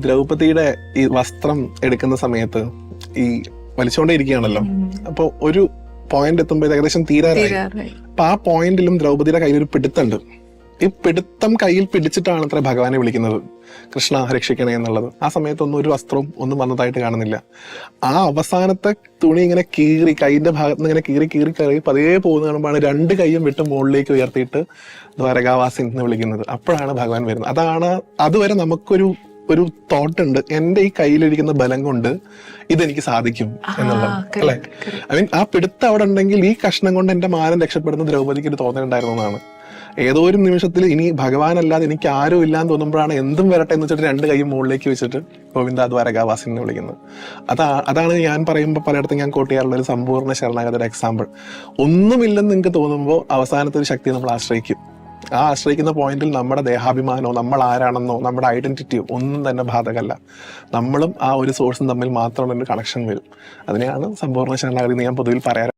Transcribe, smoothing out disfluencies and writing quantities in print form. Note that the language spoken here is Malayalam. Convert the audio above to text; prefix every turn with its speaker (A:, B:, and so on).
A: ദ്രൗപദിയുടെ ഈ വസ്ത്രം എടുക്കുന്ന സമയത്ത് ഈ വലിച്ചോണ്ടേ ഇരിക്കുകയാണല്ലോ. അപ്പൊ ഒരു പോയിന്റ് എത്തുമ്പോൾ ഏകദേശം തീരാറായി. അപ്പൊ ആ പോയിന്റിലും ദ്രൗപദിയുടെ കയ്യിൽ ഒരു പിടുത്തുണ്ട്. ഈ പിടുത്തം കയ്യിൽ പിടിച്ചിട്ടാണ് അത്ര ഭഗവാനെ വിളിക്കുന്നത്, കൃഷ്ണ രക്ഷിക്കണേ എന്നുള്ളത്. ആ സമയത്തൊന്നും ഒരു വസ്ത്രവും ഒന്നും വന്നതായിട്ട് കാണുന്നില്ല. ആ അവസാനത്തെ തുണി ഇങ്ങനെ കീറി, കൈന്റെ ഭാഗത്ത് നിന്ന് ഇങ്ങനെ കീറി കീറി കയറി പതിയെ പോകുന്ന കാണുമ്പോഴാണ് രണ്ട് കൈയും വിട്ട് മുകളിലേക്ക് ഉയർത്തിയിട്ട് ദ്വാരകാവാസിൻ എന്ന് വിളിക്കുന്നത്. അപ്പോഴാണ് ഭഗവാൻ വരുന്നത്. അതുവരെ നമുക്കൊരു തോട്ട് ഉണ്ട്, എന്റെ ഈ കയ്യിലിരിക്കുന്ന ബലം കൊണ്ട് ഇതെനിക്ക് സാധിക്കും എന്നുള്ളത്, അല്ലെ? ഐ മീൻ, ആ പിടുത്തം അവിടെ ഉണ്ടെങ്കിൽ ഈ കഷ്ണം കൊണ്ട് എന്റെ മാനം രക്ഷപ്പെടുന്ന ദ്രൗപദിക്ക് ഒരു തോന്നലുണ്ടായിരുന്നു എന്നാണ്. ഏതോ ഒരു നിമിഷത്തിൽ ഇനി ഭഗവാനല്ലാതെ എനിക്ക് ആരും ഇല്ലാന്ന് തോന്നുമ്പോഴാണ് എന്തും വരട്ടെ എന്ന് വെച്ചിട്ട് രണ്ട് കൈയും മുകളിലേക്ക് വെച്ചിട്ട് ഗോവിന്ദ ദ്വാരകാവാസിൻ എന്ന് വിളിക്കുന്നത്. അതാണ് ഞാൻ പറയുമ്പോൾ പലയിടത്തും ഞാൻ കോട്ട് ചെയ്യാറുള്ള ഒരു സമ്പൂർണ്ണ ശരണാഗതയുടെ എക്സാമ്പിൾ. ഒന്നുമില്ലെന്ന് നിങ്ങൾക്ക് തോന്നുമ്പോൾ അവസാനത്തെ ഒരു ശക്തിയെ നമ്മൾ ആശ്രയിക്കും. ആ ആശ്രയിക്കുന്ന പോയിന്റിൽ നമ്മുടെ ദേഹാഭിമാനമോ നമ്മൾ ആരാണെന്നോ നമ്മുടെ ഐഡന്റിറ്റിയോ ഒന്നും തന്നെ ബാധകമല്ല. നമ്മളും ആ ഒരു സോഴ്സും തമ്മിൽ മാത്രം ഒരു കണക്ഷൻ വരും. അതിനെയാണ് സമ്പൂർണ്ണ ശരണാഗതി എന്ന് ഞാൻ പൊതുവിൽ പറയാറ്.